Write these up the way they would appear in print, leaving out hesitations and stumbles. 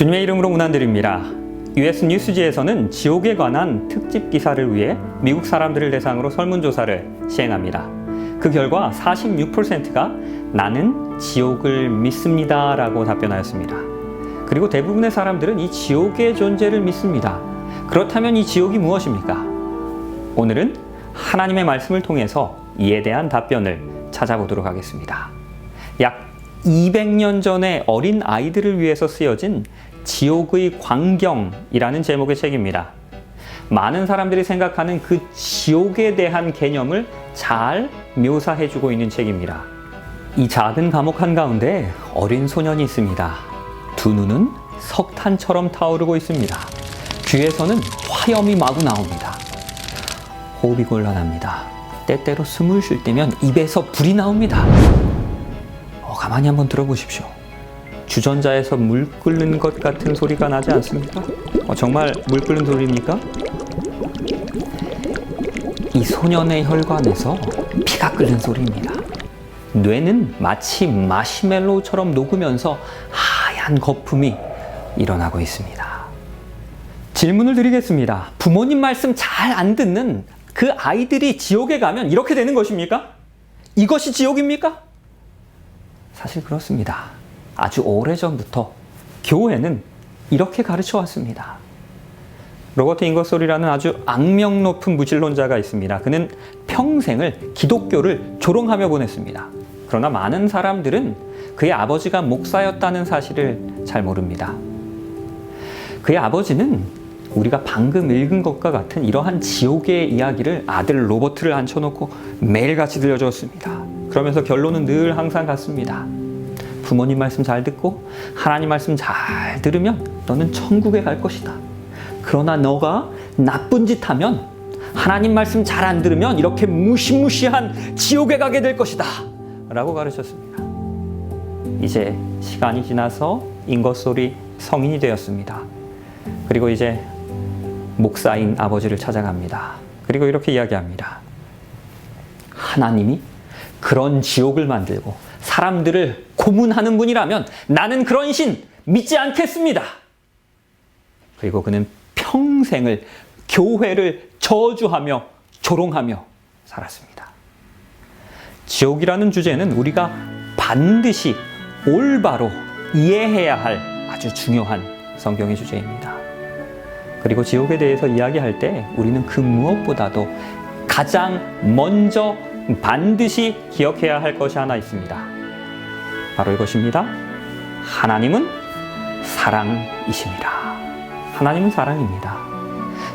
주님의 이름으로 문안드립니다. US 뉴스지에서는 지옥에 관한 특집 기사를 위해 미국 사람들을 대상으로 설문조사를 시행합니다. 그 결과 46%가 나는 지옥을 믿습니다 라고 답변하였습니다. 그리고 대부분의 사람들은 이 지옥의 존재를 믿습니다. 그렇다면 이 지옥이 무엇입니까? 오늘은 하나님의 말씀을 통해서 이에 대한 답변을 찾아보도록 하겠습니다. 약 200년 전에 어린 아이들을 위해서 쓰여진 지옥의 광경이라는 제목의 책입니다. 많은 사람들이 생각하는 그 지옥에 대한 개념을 잘 묘사해주고 있는 책입니다. 이 작은 감옥 한가운데 어린 소년이 있습니다. 두 눈은 석탄처럼 타오르고 있습니다. 귀에서는 화염이 마구 나옵니다. 호흡이 곤란합니다. 때때로 숨을 쉴 때면 입에서 불이 나옵니다. 가만히 한번 들어보십시오. 주전자에서 물 끓는 것 같은 소리가 나지 않습니까? 정말 물 끓는 소리입니까? 이 소년의 혈관에서 피가 끓는 소리입니다. 뇌는 마치 마시멜로우처럼 녹으면서 하얀 거품이 일어나고 있습니다. 질문을 드리겠습니다. 부모님 말씀 잘 안 듣는 그 아이들이 지옥에 가면 이렇게 되는 것입니까? 이것이 지옥입니까? 사실 그렇습니다. 아주 오래전부터 교회는 이렇게 가르쳐 왔습니다. 로버트 잉거솔이라는 아주 악명 높은 무신론자가 있습니다. 그는 평생을 기독교를 조롱하며 보냈습니다. 그러나 많은 사람들은 그의 아버지가 목사였다는 사실을 잘 모릅니다. 그의 아버지는 우리가 방금 읽은 것과 같은 이러한 지옥의 이야기를 아들 로버트를 앉혀놓고 매일같이 들려주었습니다. 그러면서 결론은 늘 항상 같습니다. 부모님 말씀 잘 듣고 하나님 말씀 잘 들으면 너는 천국에 갈 것이다. 그러나 너가 나쁜 짓 하면 하나님 말씀 잘 안 들으면 이렇게 무시무시한 지옥에 가게 될 것이다 라고 가르쳤습니다. 이제 시간이 지나서 잉거솔이 성인이 되었습니다. 그리고 이제 목사인 아버지를 찾아갑니다. 그리고 이렇게 이야기합니다. 하나님이 그런 지옥을 만들고 사람들을 고문하는 분이라면 나는 그런 신 믿지 않겠습니다. 그리고 그는 평생을 교회를 저주하며 조롱하며 살았습니다. 지옥이라는 주제는 우리가 반드시 올바로 이해해야 할 아주 중요한 성경의 주제입니다. 그리고 지옥에 대해서 이야기할 때 우리는 그 무엇보다도 가장 먼저 반드시 기억해야 할 것이 하나 있습니다. 바로 이것입니다. 하나님은 사랑이십니다. 하나님은 사랑입니다.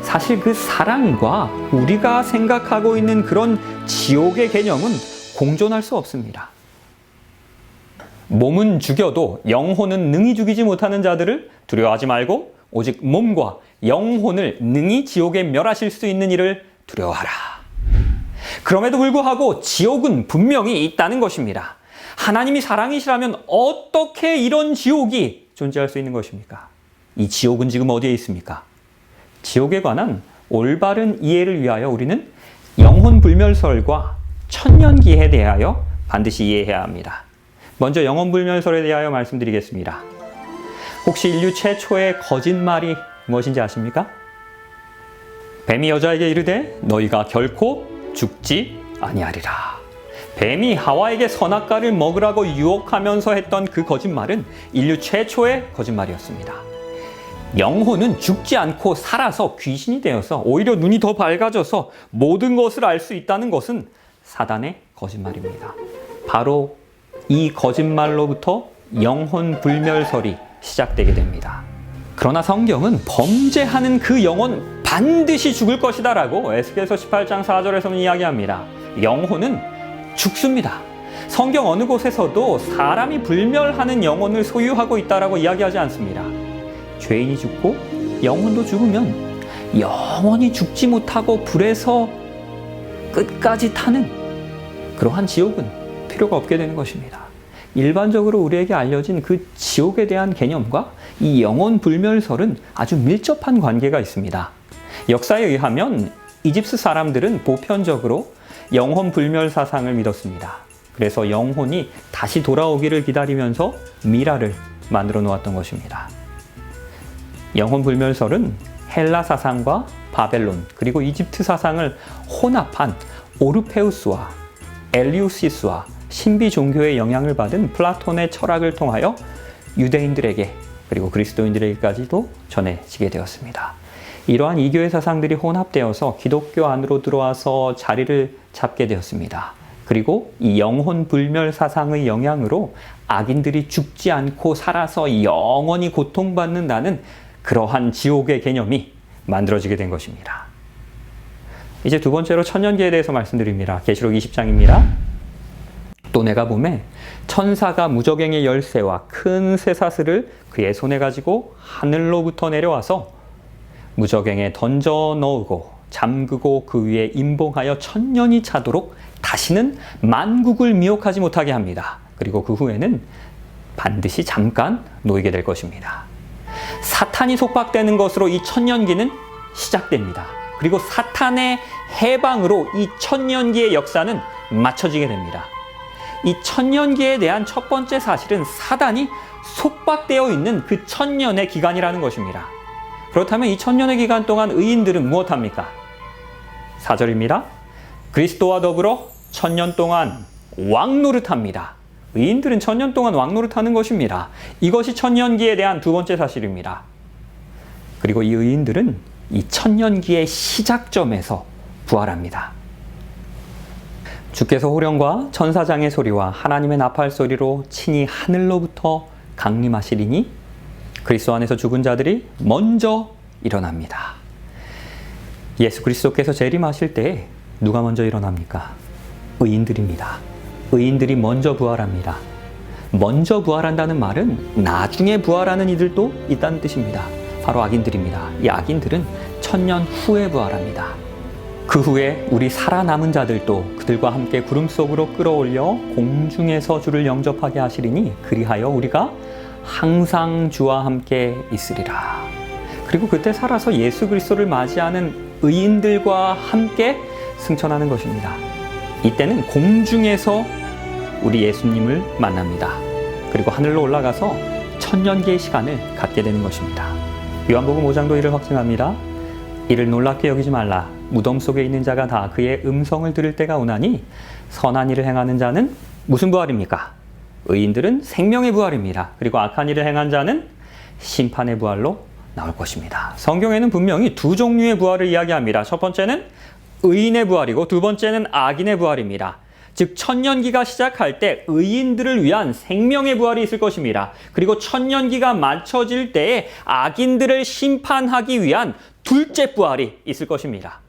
사실 그 사랑과 우리가 생각하고 있는 그런 지옥의 개념은 공존할 수 없습니다. 몸은 죽여도 영혼은 능히 죽이지 못하는 자들을 두려워하지 말고 오직 몸과 영혼을 능히 지옥에 멸하실 수 있는 이를 두려워하라. 그럼에도 불구하고 지옥은 분명히 있다는 것입니다. 하나님이 사랑이시라면 어떻게 이런 지옥이 존재할 수 있는 것입니까? 이 지옥은 지금 어디에 있습니까? 지옥에 관한 올바른 이해를 위하여 우리는 영혼 불멸설과 천년기에 대하여 반드시 이해해야 합니다. 먼저 영혼 불멸설에 대하여 말씀드리겠습니다. 혹시 인류 최초의 거짓말이 무엇인지 아십니까? 뱀이 여자에게 이르되 너희가 결코 죽지 아니하리라. 뱀이 하와에게 선악과를 먹으라고 유혹하면서 했던 그 거짓말은 인류 최초의 거짓말이었습니다. 영혼은 죽지 않고 살아서 귀신이 되어서 오히려 눈이 더 밝아져서 모든 것을 알 수 있다는 것은 사단의 거짓말입니다. 바로 이 거짓말로부터 영혼 불멸설이 시작되게 됩니다. 그러나 성경은 범죄하는 그 영혼 반드시 죽을 것이다 라고 에스겔서 18장 4절에서는 이야기합니다. 영혼은 죽습니다. 성경 어느 곳에서도 사람이 불멸하는 영혼을 소유하고 있다라고 이야기하지 않습니다. 죄인이 죽고 영혼도 죽으면 영원히 죽지 못하고 불에서 끝까지 타는 그러한 지옥은 필요가 없게 되는 것입니다. 일반적으로 우리에게 알려진 그 지옥에 대한 개념과 이 영혼 불멸설은 아주 밀접한 관계가 있습니다. 역사에 의하면 이집트 사람들은 보편적으로 영혼 불멸 사상을 믿었습니다. 그래서 영혼이 다시 돌아오기를 기다리면서 미라를 만들어 놓았던 것입니다. 영혼 불멸설은 헬라 사상과 바벨론 그리고 이집트 사상을 혼합한 오르페우스와 엘리우시스와 신비 종교의 영향을 받은 플라톤의 철학을 통하여 유대인들에게 그리고 그리스도인들에게까지도 전해지게 되었습니다. 이러한 이교의 사상들이 혼합되어서 기독교 안으로 들어와서 자리를 잡게 되었습니다. 그리고 이 영혼 불멸 사상의 영향으로 악인들이 죽지 않고 살아서 영원히 고통받는다는 그러한 지옥의 개념이 만들어지게 된 것입니다. 이제 두 번째로 천년기에 대해서 말씀드립니다. 계시록 20장입니다. 또 내가 보매 천사가 무저갱의 열쇠와 큰 쇠사슬을 그의 손에 가지고 하늘로부터 내려와서 무저갱에 던져 넣고 잠그고 그 위에 임봉하여 천년이 차도록 다시는 만국을 미혹하지 못하게 합니다. 그리고 그 후에는 반드시 잠깐 놓이게 될 것입니다. 사탄이 속박되는 것으로 이 천년기는 시작됩니다. 그리고 사탄의 해방으로 이 천년기의 역사는 맞춰지게 됩니다. 이 천년기에 대한 첫 번째 사실은 사단이 속박되어 있는 그 천년의 기간이라는 것입니다. 그렇다면 이 천년의 기간 동안 의인들은 무엇합니까? 4절입니다. 그리스도와 더불어 천년 동안 왕노릇합니다. 의인들은 천년 동안 왕노릇하는 것입니다. 이것이 천년기에 대한 두 번째 사실입니다. 그리고 이 의인들은 이 천년기의 시작점에서 부활합니다. 주께서 호령과 천사장의 소리와 하나님의 나팔 소리로 친히 하늘로부터 강림하시리니 그리스도 안에서 죽은 자들이 먼저 일어납니다. 예수 그리스도께서 재림하실 때 누가 먼저 일어납니까? 의인들입니다. 의인들이 먼저 부활합니다. 먼저 부활한다는 말은 나중에 부활하는 이들도 있다는 뜻입니다. 바로 악인들입니다. 이 악인들은 천년 후에 부활합니다. 그 후에 우리 살아남은 자들도 그들과 함께 구름 속으로 끌어올려 공중에서 주를 영접하게 하시리니 그리하여 우리가 항상 주와 함께 있으리라. 그리고 그때 살아서 예수 그리스도를 맞이하는 의인들과 함께 승천하는 것입니다. 이때는 공중에서 우리 예수님을 만납니다. 그리고 하늘로 올라가서 천년기의 시간을 갖게 되는 것입니다. 요한복음 5장도 이를 확증합니다. 이를 놀랍게 여기지 말라. 무덤 속에 있는 자가 다 그의 음성을 들을 때가 오나니 선한 일을 행하는 자는 무슨 부활입니까? 의인들은 생명의 부활입니다. 그리고 악한 일을 행한 자는 심판의 부활로 나올 것입니다. 성경에는 분명히 두 종류의 부활을 이야기합니다. 첫 번째는 의인의 부활이고 두 번째는 악인의 부활입니다. 즉 천년기가 시작할 때 의인들을 위한 생명의 부활이 있을 것입니다. 그리고 천년기가 맞춰질 때에 악인들을 심판하기 위한 둘째 부활이 있을 것입니다.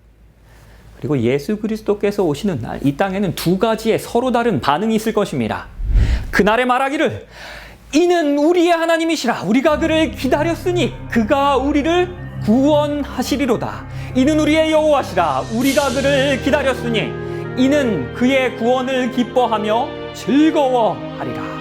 그리고 예수 그리스도께서 오시는 날 이 땅에는 두 가지의 서로 다른 반응이 있을 것입니다. 그날에 말하기를 이는 우리의 하나님이시라 우리가 그를 기다렸으니 그가 우리를 구원하시리로다. 이는 우리의 여호와시라 우리가 그를 기다렸으니 이는 그의 구원을 기뻐하며 즐거워하리라.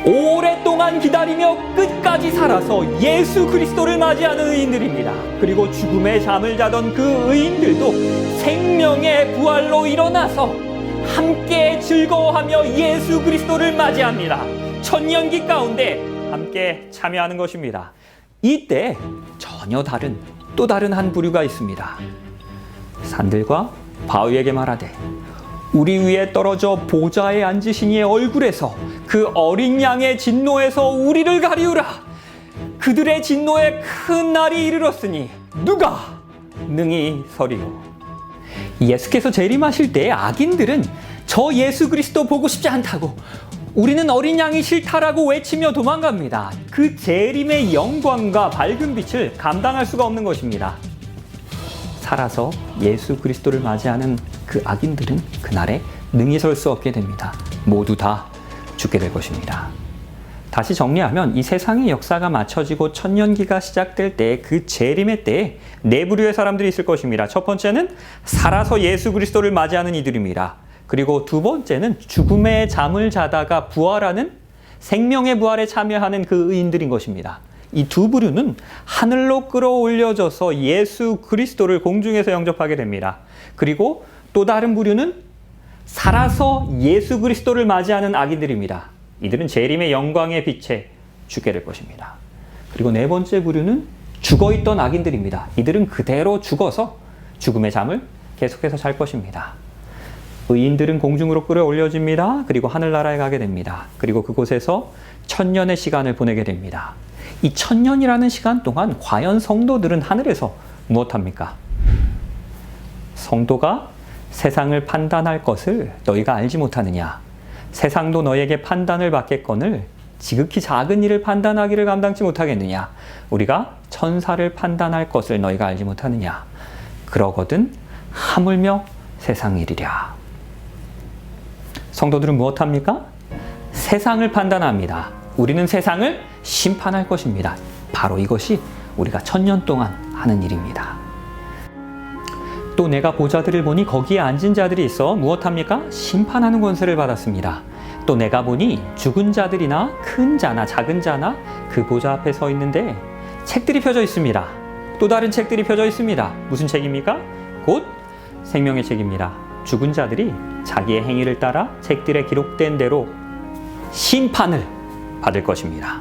오랫동안 기다리며 끝까지 살아서 예수 그리스도를 맞이하는 의인들입니다. 그리고 죽음의 잠을 자던 그 의인들도 생명의 부활로 일어나서 함께 즐거워하며 예수 그리스도를 맞이합니다. 천년기 가운데 함께 참여하는 것입니다. 이때 전혀 다른 또 다른 한 부류가 있습니다. 산들과 바위에게 말하되 우리 위에 떨어져 보좌에 앉으신 이의 얼굴에서 그 어린 양의 진노에서 우리를 가리우라. 그들의 진노에 큰 날이 이르렀으니 누가 능히 서리요. 예수께서 재림하실 때 악인들은 저 예수 그리스도 보고 싶지 않다고 우리는 어린 양이 싫다라고 외치며 도망갑니다. 그 재림의 영광과 밝은 빛을 감당할 수가 없는 것입니다. 살아서 예수 그리스도를 맞이하는 그 악인들은 그날에 능히 설 수 없게 됩니다. 모두 다 죽게 될 것입니다. 다시 정리하면 이 세상의 역사가 맞춰지고 천년기가 시작될 때 그 재림의 때에 네 부류의 사람들이 있을 것입니다. 첫 번째는 살아서 예수 그리스도를 맞이하는 이들입니다. 그리고 두 번째는 죽음의 잠을 자다가 부활하는 생명의 부활에 참여하는 그 의인들인 것입니다. 이 두 부류는 하늘로 끌어올려져서 예수 그리스도를 공중에서 영접하게 됩니다. 그리고 또 다른 부류는 살아서 예수 그리스도를 맞이하는 악인들입니다. 이들은 재림의 영광의 빛에 죽게 될 것입니다. 그리고 네 번째 부류는 죽어있던 악인들입니다. 이들은 그대로 죽어서 죽음의 잠을 계속해서 잘 것입니다. 의인들은 공중으로 끌어올려집니다. 그리고 하늘나라에 가게 됩니다. 그리고 그곳에서 1000년의 시간을 보내게 됩니다. 이 1000년이라는 시간 동안 과연 성도들은 하늘에서 무엇합니까? 성도가 세상을 판단할 것을 너희가 알지 못하느냐? 세상도 너희에게 판단을 받겠거늘 지극히 작은 일을 판단하기를 감당치 못하겠느냐? 우리가 천사를 판단할 것을 너희가 알지 못하느냐? 그러거든 하물며 세상 일이랴. 성도들은 무엇합니까? 세상을 판단합니다. 우리는 세상을 심판할 것입니다. 바로 이것이 우리가 1000년 동안 하는 일입니다. 또 내가 보좌들을 보니 거기에 앉은 자들이 있어 무엇합니까? 심판하는 권세를 받았습니다. 또 내가 보니 죽은 자들이나 큰 자나 작은 자나 그 보좌 앞에 서 있는데 책들이 펴져 있습니다. 또 다른 책들이 펴져 있습니다. 무슨 책입니까? 곧 생명의 책입니다. 죽은 자들이 자기의 행위를 따라 책들에 기록된 대로 심판을 받을 것입니다.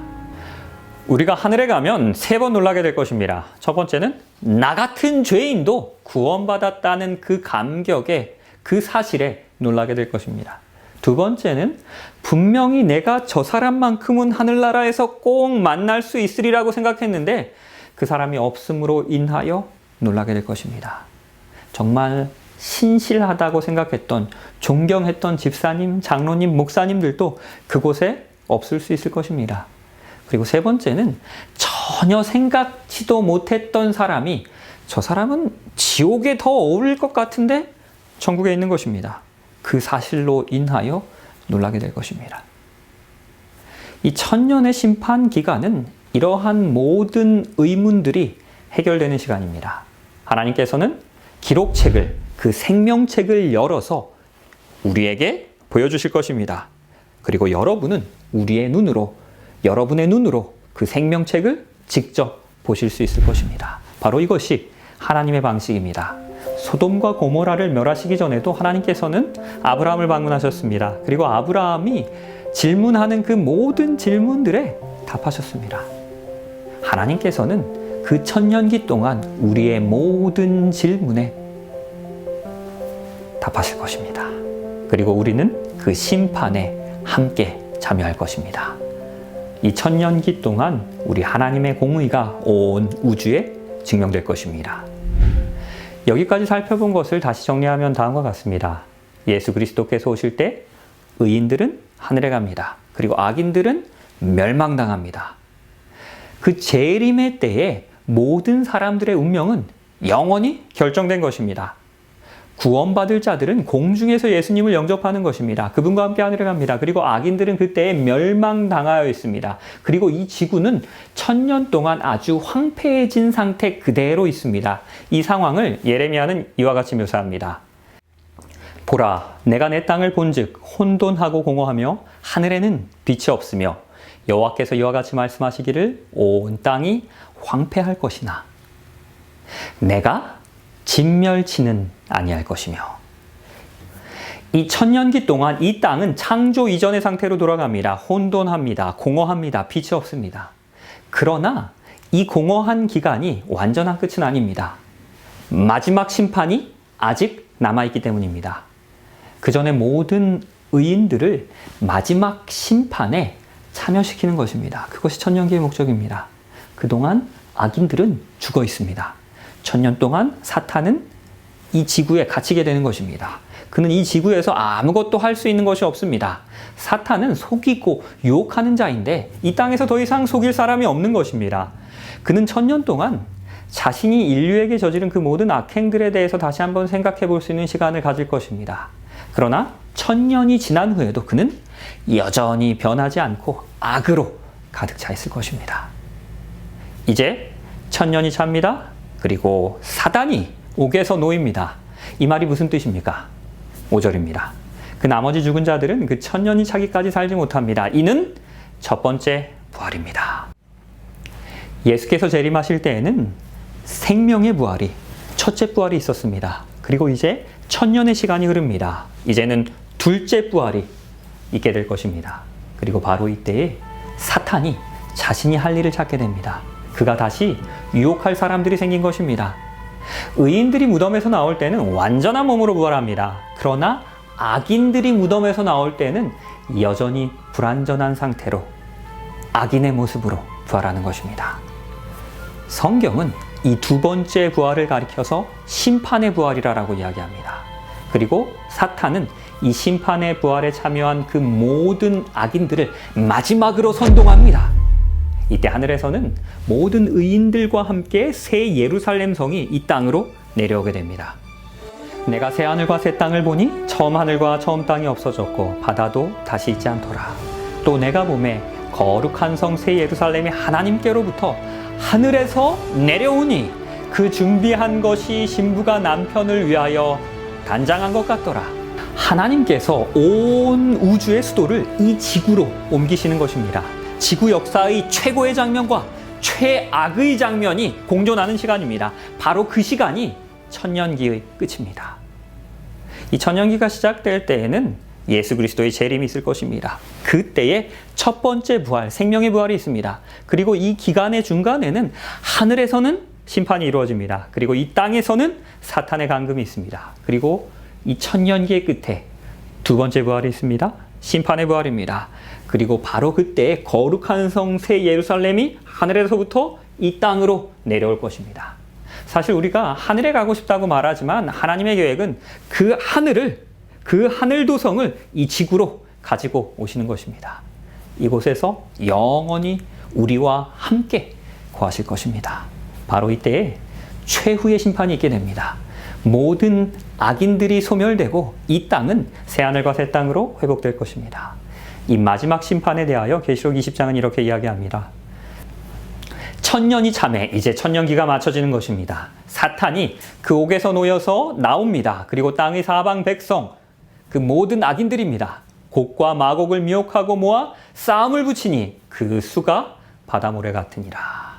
우리가 하늘에 가면 3번 놀라게 될 것입니다. 첫 번째는 나 같은 죄인도 구원받았다는 그 감격에, 그 사실에 놀라게 될 것입니다. 두 번째는 분명히 내가 저 사람만큼은 하늘나라에서 꼭 만날 수 있으리라고 생각했는데 그 사람이 없음으로 인하여 놀라게 될 것입니다. 정말 신실하다고 생각했던, 존경했던 집사님, 장로님, 목사님들도 그곳에 없을 수 있을 것입니다. 그리고 세 번째는 전혀 생각지도 못했던 사람이 저 사람은 지옥에 더 어울릴 것 같은데 천국에 있는 것입니다. 그 사실로 인하여 놀라게 될 것입니다. 이 1000년의 심판 기간은 이러한 모든 의문들이 해결되는 시간입니다. 하나님께서는 기록책을, 그 생명책을 열어서 우리에게 보여주실 것입니다. 그리고 여러분은 여러분의 눈으로 그 생명책을 직접 보실 수 있을 것입니다. 바로 이것이 하나님의 방식입니다. 소돔과 고모라를 멸하시기 전에도 하나님께서는 아브라함을 방문하셨습니다. 그리고 아브라함이 질문하는 그 모든 질문들에 답하셨습니다. 하나님께서는 그 1000년기 동안 우리의 모든 질문에 답하실 것입니다. 그리고 우리는 그 심판에 함께 참여할 것입니다. 이 1000년기 동안 우리 하나님의 공의가 온 우주에 증명될 것입니다. 여기까지 살펴본 것을 다시 정리하면 다음과 같습니다. 예수 그리스도께서 오실 때 의인들은 하늘에 갑니다. 그리고 악인들은 멸망당합니다. 그 재림의 때에 모든 사람들의 운명은 영원히 결정된 것입니다. 구원받을 자들은 공중에서 예수님을 영접하는 것입니다. 그분과 함께 하늘에 갑니다. 그리고 악인들은 그때에 멸망당하여 있습니다. 그리고 이 지구는 1000년 동안 아주 황폐해진 상태 그대로 있습니다. 이 상황을 예레미야는 이와 같이 묘사합니다. 보라, 내가 내 땅을 본즉 혼돈하고 공허하며 하늘에는 빛이 없으며 여호와께서 이와 같이 말씀하시기를 온 땅이 황폐할 것이나 내가 진멸치는 아니할 것이며. 이 1000년기 동안 이 땅은 창조 이전의 상태로 돌아갑니다. 혼돈합니다. 공허합니다. 빛이 없습니다. 그러나 이 공허한 기간이 완전한 끝은 아닙니다. 마지막 심판이 아직 남아있기 때문입니다. 그 전에 모든 의인들을 마지막 심판에 참여시키는 것입니다. 그것이 1000년기의 목적입니다. 그동안 악인들은 죽어 있습니다. 1000년 동안 사탄은 이 지구에 갇히게 되는 것입니다. 그는 이 지구에서 아무것도 할 수 있는 것이 없습니다. 사탄은 속이고 유혹하는 자인데 이 땅에서 더 이상 속일 사람이 없는 것입니다. 그는 1000년 동안 자신이 인류에게 저지른 그 모든 악행들에 대해서 다시 한번 생각해 볼 수 있는 시간을 가질 것입니다. 그러나 1000년이 지난 후에도 그는 여전히 변하지 않고 악으로 가득 차 있을 것입니다. 이제 1000년이 찹니다. 그리고 사단이 옥에서 놓입니다. 이 말이 무슨 뜻입니까? 5절입니다. 그 나머지 죽은 자들은 그 1000년이 차기까지 살지 못합니다. 이는 첫 번째 부활입니다. 예수께서 재림하실 때에는 생명의 부활이, 첫째 부활이 있었습니다. 그리고 이제 1000년의 시간이 흐릅니다. 이제는 둘째 부활이 있게 될 것입니다. 그리고 바로 이때에 사탄이 자신이 할 일을 찾게 됩니다. 그가 다시 유혹할 사람들이 생긴 것입니다. 의인들이 무덤에서 나올 때는 완전한 몸으로 부활합니다. 그러나 악인들이 무덤에서 나올 때는 여전히 불완전한 상태로 악인의 모습으로 부활하는 것입니다. 성경은 이 두 번째 부활을 가리켜서 심판의 부활이라고 이야기합니다. 그리고 사탄은 이 심판의 부활에 참여한 그 모든 악인들을 마지막으로 선동합니다. 이때 하늘에서는 모든 의인들과 함께 새 예루살렘 성이 이 땅으로 내려오게 됩니다. 내가 새 하늘과 새 땅을 보니 처음 하늘과 처음 땅이 없어졌고 바다도 다시 있지 않더라. 또 내가 보매 거룩한 성 새 예루살렘이 하나님께로부터 하늘에서 내려오니 그 준비한 것이 신부가 남편을 위하여 단장한 것 같더라. 하나님께서 온 우주의 수도를 이 지구로 옮기시는 것입니다. 지구 역사의 최고의 장면과 최악의 장면이 공존하는 시간입니다. 바로 그 시간이 천년기의 끝입니다. 이 천년기가 시작될 때에는 예수 그리스도의 재림이 있을 것입니다. 그때에 첫 번째 부활, 생명의 부활이 있습니다. 그리고 이 기간의 중간에는 하늘에서는 심판이 이루어집니다. 그리고 이 땅에서는 사탄의 강금이 있습니다. 그리고 이 천년기의 끝에 두 번째 부활이 있습니다. 심판의 부활입니다. 그리고 바로 그때 거룩한 성 새 예루살렘이 하늘에서부터 이 땅으로 내려올 것입니다. 사실 우리가 하늘에 가고 싶다고 말하지만 하나님의 계획은 그 하늘 도성을 이 지구로 가지고 오시는 것입니다. 이곳에서 영원히 우리와 함께 거하실 것입니다. 바로 이때에 최후의 심판이 있게 됩니다. 모든 악인들이 소멸되고 이 땅은 새하늘과 새 땅으로 회복될 것입니다. 이 마지막 심판에 대하여 계시록 20장은 이렇게 이야기합니다. 천년이 참에 이제 천년기가 맞춰지는 것입니다. 사탄이 그 옥에서 놓여서 나옵니다. 그리고 땅의 사방 백성, 그 모든 악인들입니다. 곡과 마곡을 미혹하고 모아 싸움을 붙이니 그 수가 바다모래 같으니라.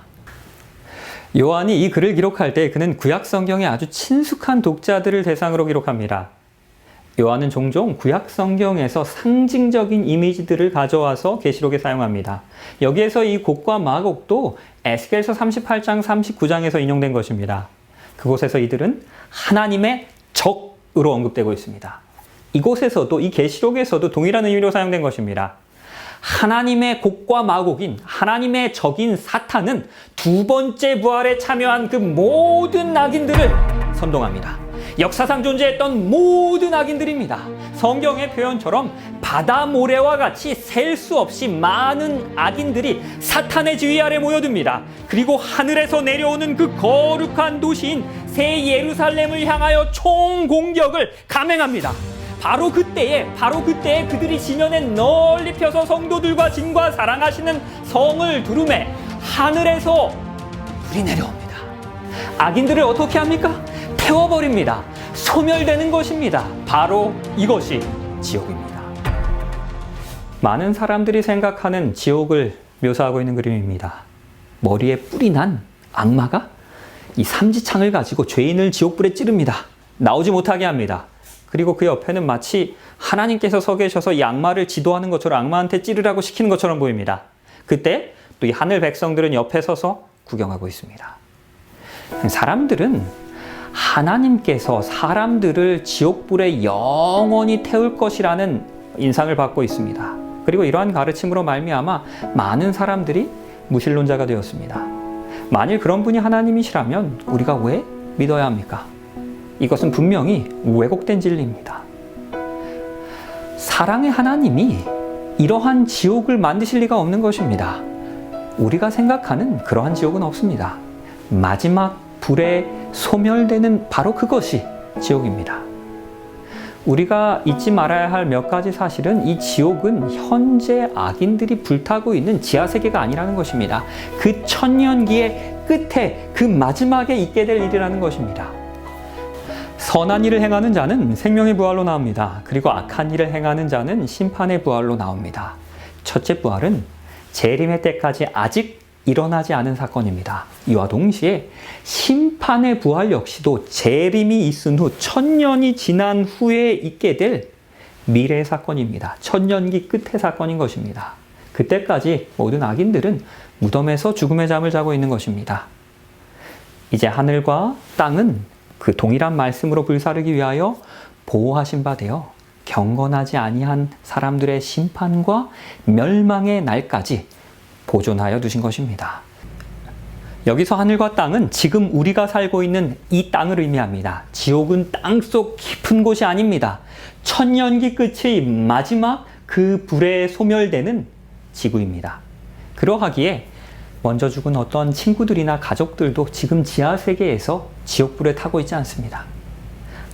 요한이 이 글을 기록할 때 그는 구약 성경의 아주 친숙한 독자들을 대상으로 기록합니다. 요한은 종종 구약 성경에서 상징적인 이미지들을 가져와서 계시록에 사용합니다. 여기에서 이 곡과 마곡도 에스겔서 38장 39장에서 인용된 것입니다. 그곳에서 이들은 하나님의 적으로 언급되고 있습니다. 이곳에서도 이 계시록에서도 동일한 의미로 사용된 것입니다. 하나님의 곡과 마곡인 하나님의 적인 사탄은 두 번째 부활에 참여한 그 모든 악인들을 선동합니다. 역사상 존재했던 모든 악인들입니다. 성경의 표현처럼 바다 모래와 같이 셀 수 없이 많은 악인들이 사탄의 지휘 아래 모여듭니다. 그리고 하늘에서 내려오는 그 거룩한 도시인 새 예루살렘을 향하여 총공격을 감행합니다. 바로 그때에 그들이 지면에 널리 펴서 성도들과 진과 사랑하시는 성을 두루매 하늘에서 불이 내려옵니다. 악인들을 어떻게 합니까? 태워버립니다. 소멸되는 것입니다. 바로 이것이 지옥입니다. 많은 사람들이 생각하는 지옥을 묘사하고 있는 그림입니다. 머리에 뿔이 난 악마가 이 삼지창을 가지고 죄인을 지옥불에 찌릅니다. 나오지 못하게 합니다. 그리고 그 옆에는 마치 하나님께서 서 계셔서 이 악마를 지도하는 것처럼 악마한테 찌르라고 시키는 것처럼 보입니다. 그때 또 이 하늘 백성들은 옆에 서서 구경하고 있습니다. 사람들은 하나님께서 사람들을 지옥불에 영원히 태울 것이라는 인상을 받고 있습니다. 그리고 이러한 가르침으로 말미암아 많은 사람들이 무신론자가 되었습니다. 만일 그런 분이 하나님이시라면 우리가 왜 믿어야 합니까? 이것은 분명히 왜곡된 진리입니다. 사랑의 하나님이 이러한 지옥을 만드실 리가 없는 것입니다. 우리가 생각하는 그러한 지옥은 없습니다. 마지막 불에 소멸되는 바로 그것이 지옥입니다. 우리가 잊지 말아야 할 몇 가지 사실은 이 지옥은 현재 악인들이 불타고 있는 지하세계가 아니라는 것입니다. 그 천년기의 끝에 그 마지막에 있게 될 일이라는 것입니다. 선한 일을 행하는 자는 생명의 부활로 나옵니다. 그리고 악한 일을 행하는 자는 심판의 부활로 나옵니다. 첫째 부활은 재림의 때까지 아직 일어나지 않은 사건입니다. 이와 동시에 심판의 부활 역시도 재림이 있은 후 천년이 지난 후에 있게 될 미래의 사건입니다. 천년기 끝의 사건인 것입니다. 그때까지 모든 악인들은 무덤에서 죽음의 잠을 자고 있는 것입니다. 이제 하늘과 땅은 그 동일한 말씀으로 불사르기 위하여 보호하신 바 되어 경건하지 아니한 사람들의 심판과 멸망의 날까지 보존하여 두신 것입니다. 여기서 하늘과 땅은 지금 우리가 살고 있는 이 땅을 의미합니다. 지옥은 땅속 깊은 곳이 아닙니다. 천년기 끝의 마지막 그 불에 소멸되는 지구입니다. 그러하기에 먼저 죽은 어떤 친구들이나 가족들도 지금 지하세계에서 지옥불에 타고 있지 않습니다.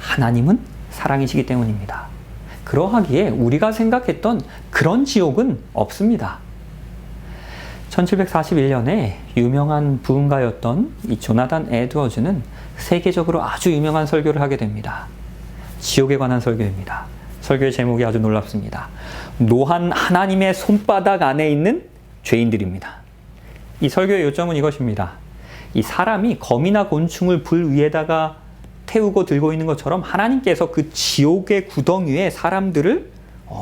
하나님은 사랑이시기 때문입니다. 그러하기에 우리가 생각했던 그런 지옥은 없습니다. 1741년에 유명한 부흥가였던 이 조나단 에드워즈는 세계적으로 아주 유명한 설교를 하게 됩니다. 지옥에 관한 설교입니다. 설교의 제목이 아주 놀랍습니다. 노한 하나님의 손바닥 안에 있는 죄인들입니다. 이 설교의 요점은 이것입니다. 이 사람이 거미나 곤충을 불 위에다가 태우고 들고 있는 것처럼 하나님께서 그 지옥의 구덩이에 사람들을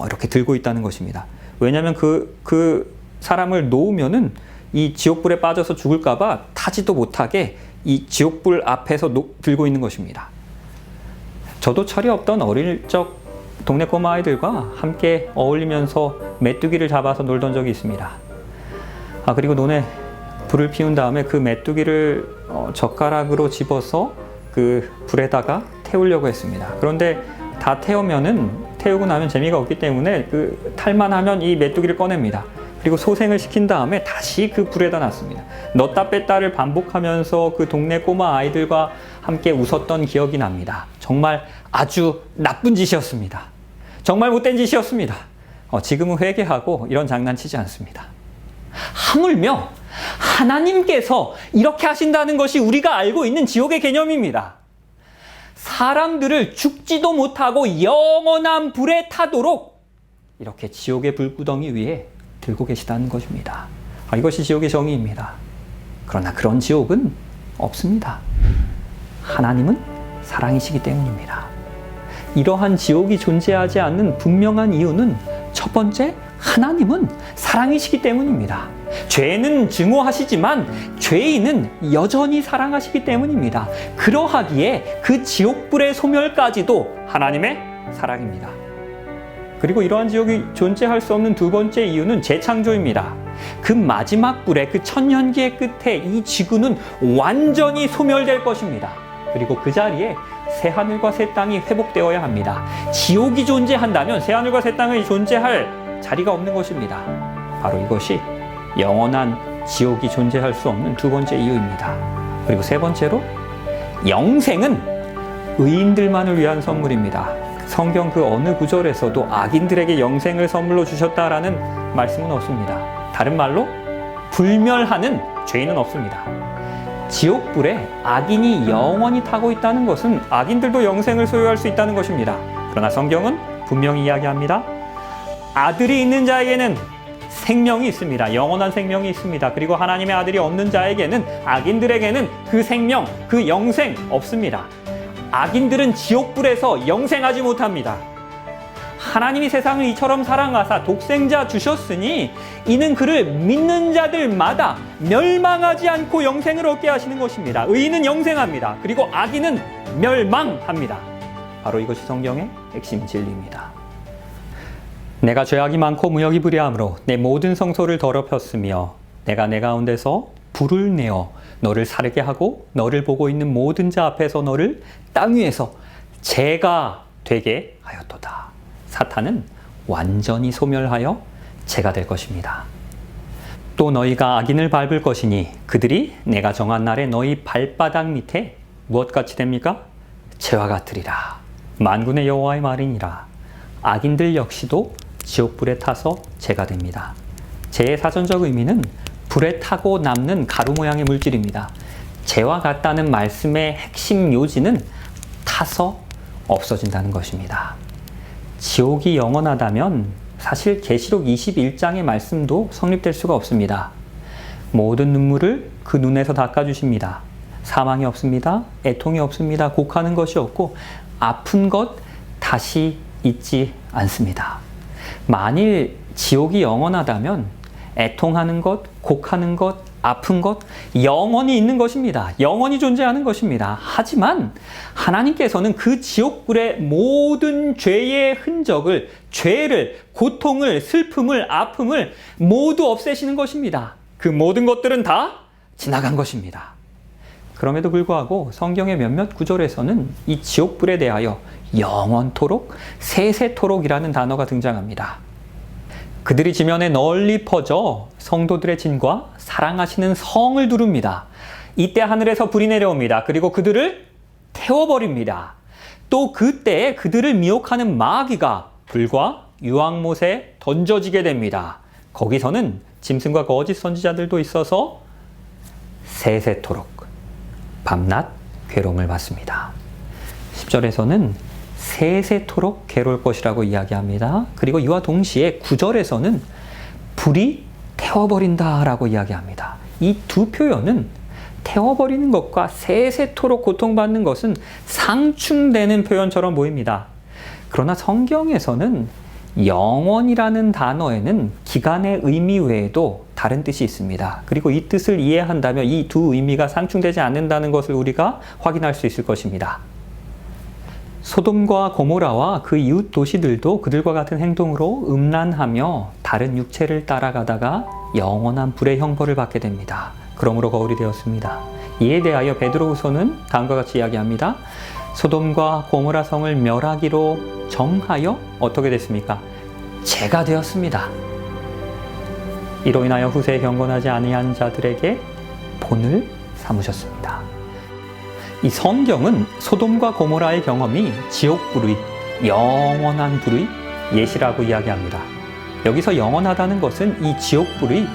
이렇게 들고 있다는 것입니다. 왜냐하면 그 사람을 놓으면은 이 지옥불에 빠져서 죽을까봐 타지도 못하게 이 지옥불 앞에서 들고 있는 것입니다. 저도 철이 없던 어릴 적 동네 꼬마 아이들과 함께 어울리면서 메뚜기를 잡아서 놀던 적이 있습니다. 그리고 논에 불을 피운 다음에 그 메뚜기를 젓가락으로 집어서 그 불에다가 태우려고 했습니다. 그런데 다 태우고 나면 재미가 없기 때문에 그 탈만 하면 이 메뚜기를 꺼냅니다. 그리고 소생을 시킨 다음에 다시 그 불에다 놨습니다. 넣다 뺐다를 반복하면서 그 동네 꼬마 아이들과 함께 웃었던 기억이 납니다. 정말 아주 나쁜 짓이었습니다. 정말 못된 짓이었습니다. 지금은 회개하고 이런 장난치지 않습니다. 하물며 하나님께서 이렇게 하신다는 것이 우리가 알고 있는 지옥의 개념입니다. 사람들을 죽지도 못하고 영원한 불에 타도록 이렇게 지옥의 불구덩이 위에 들고 계시다는 것입니다. 이것이 지옥의 정의입니다. 그러나 그런 지옥은 없습니다. 하나님은 사랑이시기 때문입니다. 이러한 지옥이 존재하지 않는 분명한 이유는 첫 번째, 하나님은 사랑이시기 때문입니다. 죄는 증오하시지만 죄인은 여전히 사랑하시기 때문입니다. 그러하기에 그 지옥불의 소멸까지도 하나님의 사랑입니다. 그리고 이러한 지옥이 존재할 수 없는 두 번째 이유는 재창조입니다. 그 마지막 불의 그 천년기의 끝에 이 지구는 완전히 소멸될 것입니다. 그리고 그 자리에 새하늘과 새 땅이 회복되어야 합니다. 지옥이 존재한다면 새하늘과 새 땅이 존재할 자리가 없는 것입니다. 바로 이것이 영원한 지옥이 존재할 수 없는 두 번째 이유입니다. 그리고 세 번째로, 영생은 의인들만을 위한 선물입니다. 성경 그 어느 구절에서도 악인들에게 영생을 선물로 주셨다라는 말씀은 없습니다. 다른 말로 불멸하는 죄인은 없습니다. 지옥불에 악인이 영원히 타고 있다는 것은 악인들도 영생을 소유할 수 있다는 것입니다. 그러나 성경은 분명히 이야기합니다. 아들이 있는 자에게는 생명이 있습니다. 영원한 생명이 있습니다. 그리고 하나님의 아들이 없는 자에게는, 악인들에게는 그 생명, 그 영생 없습니다. 악인들은 지옥불에서 영생하지 못합니다. 하나님이 세상을 이처럼 사랑하사 독생자 주셨으니 이는 그를 믿는 자들마다 멸망하지 않고 영생을 얻게 하시는 것입니다. 의인은 영생합니다. 그리고 악인은 멸망합니다. 바로 이것이 성경의 핵심 진리입니다. 내가 죄악이 많고 무역이 불의함으로 내 모든 성소를 더럽혔으며 내가 내 가운데서 불을 내어 너를 사르게 하고 너를 보고 있는 모든 자 앞에서 너를 땅 위에서 재가 되게 하였도다. 사탄은 완전히 소멸하여 재가 될 것입니다. 또 너희가 악인을 밟을 것이니 그들이 내가 정한 날에 너희 발바닥 밑에 무엇같이 됩니까? 재와 같으리라. 만군의 여호와의 말이니라. 악인들 역시도 지옥불에 타서 재가 됩니다. 재의 사전적 의미는 불에 타고 남는 가루 모양의 물질입니다. 재와 같다는 말씀의 핵심 요지는 타서 없어진다는 것입니다. 지옥이 영원하다면 사실 계시록 21장의 말씀도 성립될 수가 없습니다. 모든 눈물을 그 눈에서 닦아주십니다. 사망이 없습니다. 애통이 없습니다. 곡하는 것이 없고 아픈 것 다시 있지 않습니다. 만일 지옥이 영원하다면 애통하는 것, 곡하는 것, 아픈 것, 영원히 있는 것입니다. 영원히 존재하는 것입니다. 하지만 하나님께서는 그 지옥불의 모든 죄의 흔적을, 죄를, 고통을, 슬픔을, 아픔을 모두 없애시는 것입니다. 그 모든 것들은 다 지나간 것입니다. 그럼에도 불구하고 성경의 몇몇 구절에서는 이 지옥불에 대하여 영원토록, 세세토록이라는 단어가 등장합니다. 그들이 지면에 널리 퍼져 성도들의 진과 사랑하시는 성을 두릅니다. 이때 하늘에서 불이 내려옵니다. 그리고 그들을 태워버립니다. 또 그때 그들을 미혹하는 마귀가 불과 유황못에 던져지게 됩니다. 거기서는 짐승과 거짓 선지자들도 있어서 세세토록 밤낮 괴로움을 받습니다. 10절에서는 세세토록 괴로울 것이라고 이야기합니다. 그리고 이와 동시에 9절에서는 불이 태워버린다라고 이야기합니다. 이 두 표현은 태워버리는 것과 세세토록 고통받는 것은 상충되는 표현처럼 보입니다. 그러나 성경에서는 영원이라는 단어에는 기간의 의미 외에도 다른 뜻이 있습니다. 그리고 이 뜻을 이해한다면 이 두 의미가 상충되지 않는다는 것을 우리가 확인할 수 있을 것입니다. 소돔과 고모라와 그 이웃 도시들도 그들과 같은 행동으로 음란하며 다른 육체를 따라가다가 영원한 불의 형벌을 받게 됩니다. 그러므로 거울이 되었습니다. 이에 대하여 베드로후서는 다음과 같이 이야기합니다. 소돔과 고모라 성을 멸하기로 정하여 어떻게 됐습니까? 죄가 되었습니다. 이로 인하여 후세에 경건하지 아니한 자들에게 본을 삼으셨습니다. 이 성경은 소돔과 고모라의 경험이 지옥불의, 영원한 불의 예시라고 이야기합니다. 여기서 영원하다는 것은 이 지옥불의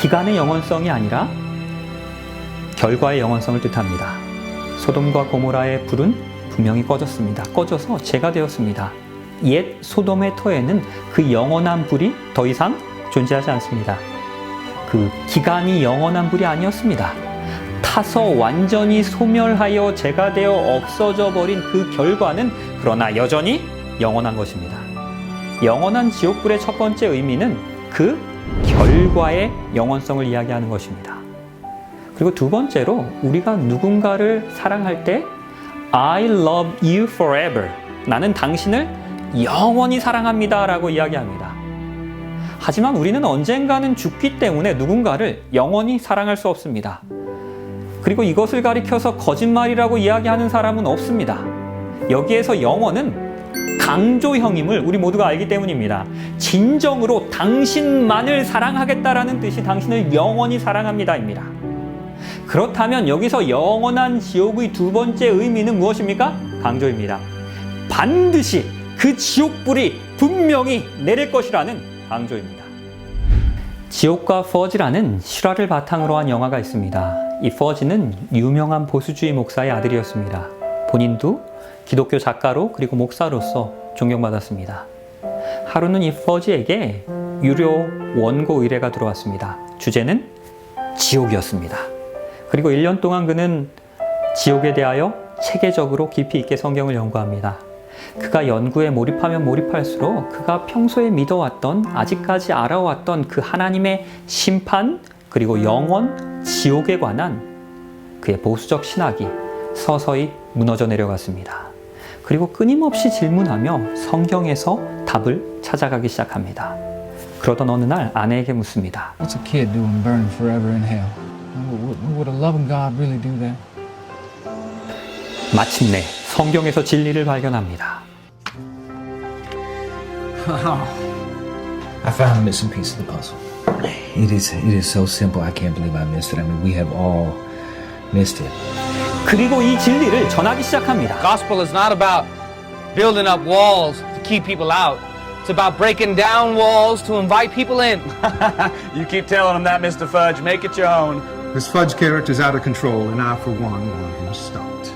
기간의 영원성이 아니라 결과의 영원성을 뜻합니다. 소돔과 고모라의 불은 분명히 꺼졌습니다. 꺼져서 죄가 되었습니다. 옛 소돔의 터에는 그 영원한 불이 더 이상 존재하지 않습니다. 그 기간이 영원한 불이 아니었습니다. 타서 완전히 소멸하여 죄가 되어 없어져 버린 그 결과는 그러나 여전히 영원한 것입니다. 영원한 지옥불의 첫 번째 의미는 그 결과의 영원성을 이야기하는 것입니다. 그리고 두 번째로 우리가 누군가를 사랑할 때 I love you forever. 나는 당신을 영원히 사랑합니다 라고 이야기합니다. 하지만 우리는 언젠가는 죽기 때문에 누군가를 영원히 사랑할 수 없습니다. 그리고 이것을 가리켜서 거짓말이라고 이야기하는 사람은 없습니다. 여기에서 영원은 강조형임을 우리 모두가 알기 때문입니다. 진정으로 당신만을 사랑하겠다라는 뜻이 당신을 영원히 사랑합니다입니다. 그렇다면 여기서 영원한 지옥의 두 번째 의미는 무엇입니까? 강조입니다. 반드시 그 지옥불이 분명히 내릴 것이라는 강조입니다. 지옥과 퍼지라는 실화를 바탕으로 한 영화가 있습니다. 이 퍼지는 유명한 보수주의 목사의 아들이었습니다. 본인도 기독교 작가로 그리고 목사로서 존경받았습니다. 하루는 이 퍼지에게 유료 원고 의뢰가 들어왔습니다. 주제는 지옥이었습니다. 그리고 1년 동안 그는 지옥에 대하여 체계적으로 깊이 있게 성경을 연구합니다. 그가 연구에 몰입하면 몰입할수록 그가 평소에 믿어왔던, 아직까지 알아왔던 그 하나님의 심판, 그리고 영원, 지옥에 관한 그의 보수적 신학이 서서히 무너져 내려갔습니다. 그리고 끊임없이 질문하며 성경에서 답을 찾아가기 시작합니다. 그러던 어느 날 아내에게 묻습니다. What's a kid doing burning forever in hell? Would a loving God really do that? 마침내 성경에서 진리를 발견합니다. I found a missing piece of the puzzle. It is so simple. I can't believe I missed it. I mean, we have all missed it. 그리고 이 진리를 전하기 시작합니다. Gospel is not about building up walls to keep people out. It's about breaking down walls to invite people in. You keep telling them that, Mr. Fudge. Make it your own. This Fudge character's out of control, and I, for one, want him stopped.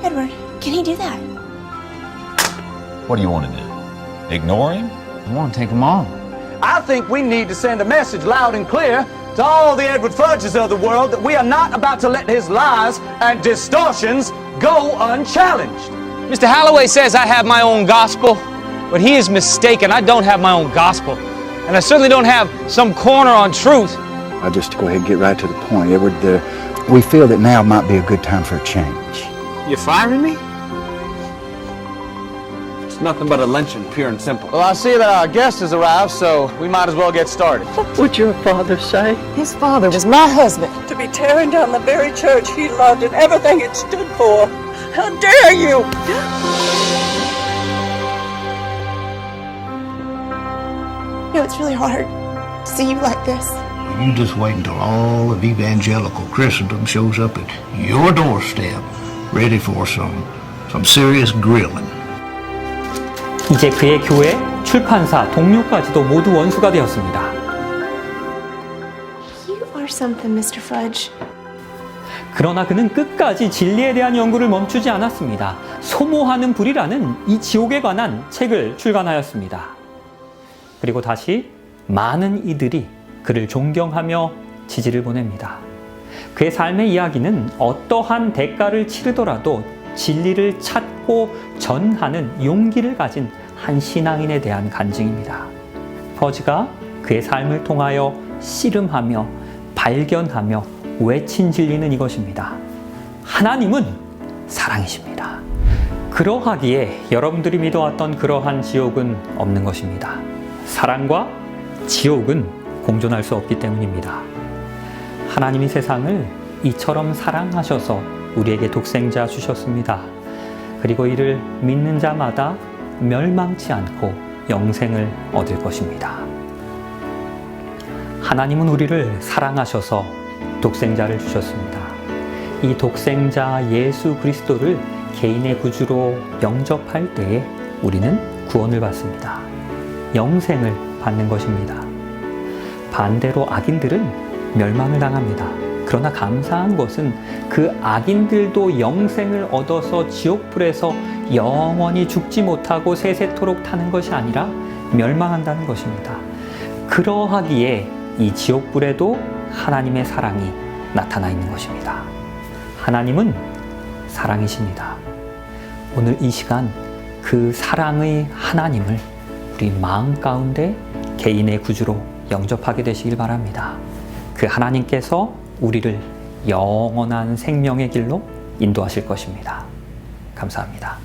Edward, can he do that? What do you want to do? Ignore him? I want to take them on. I think we need to send a message loud and clear to all the Edward Fudges of the world that we are not about to let his lies and distortions go unchallenged. Mr. Holloway says I have my own gospel. But he is mistaken. I don't have my own gospel. And I certainly don't have some corner on truth. I'll just go ahead and get right to the point, Edward. We feel that now might be a good time for a change. You're firing me? It's nothing but a luncheon, pure and simple. Well, I see that our guest has arrived, so we might as well get started. What would your father say? His father was my husband. To be tearing down the very church he loved and everything it stood for. How dare you! You know, it's really hard to see you like this. You just wait until all of evangelical Christendom shows up at your doorstep, ready for some serious grilling. 이제 그의 교회, 출판사, 동료까지도 모두 원수가 되었습니다. You are something, Mr. Fudge. 그러나 그는 끝까지 진리에 대한 연구를 멈추지 않았습니다. 소모하는 불이라는 이 지옥에 관한 책을 출간하였습니다. 그리고 다시 많은 이들이 그를 존경하며 지지를 보냅니다. 그의 삶의 이야기는 어떠한 대가를 치르더라도 진리를 찾고 전하는 용기를 가진 한 신앙인에 대한 간증입니다. 퍼지가 그의 삶을 통하여 씨름하며 발견하며 외친 진리는 이것입니다. 하나님은 사랑이십니다. 그러하기에 여러분들이 믿어왔던 그러한 지옥은 없는 것입니다. 사랑과 지옥은 공존할 수 없기 때문입니다. 하나님이 세상을 이처럼 사랑하셔서 우리에게 독생자 주셨습니다. 그리고 이를 믿는 자마다 멸망치 않고 영생을 얻을 것입니다. 하나님은 우리를 사랑하셔서 독생자를 주셨습니다. 이 독생자 예수 그리스도를 개인의 구주로 영접할 때에 우리는 구원을 받습니다. 영생을 받는 것입니다. 반대로 악인들은 멸망을 당합니다. 그러나 감사한 것은 그 악인들도 영생을 얻어서 지옥불에서 영원히 죽지 못하고 세세토록 타는 것이 아니라 멸망한다는 것입니다. 그러하기에 이 지옥불에도 하나님의 사랑이 나타나 있는 것입니다. 하나님은 사랑이십니다. 오늘 이 시간 그 사랑의 하나님을 우리 마음 가운데 개인의 구주로 영접하게 되시길 바랍니다. 그 하나님께서 우리를 영원한 생명의 길로 인도하실 것입니다. 감사합니다.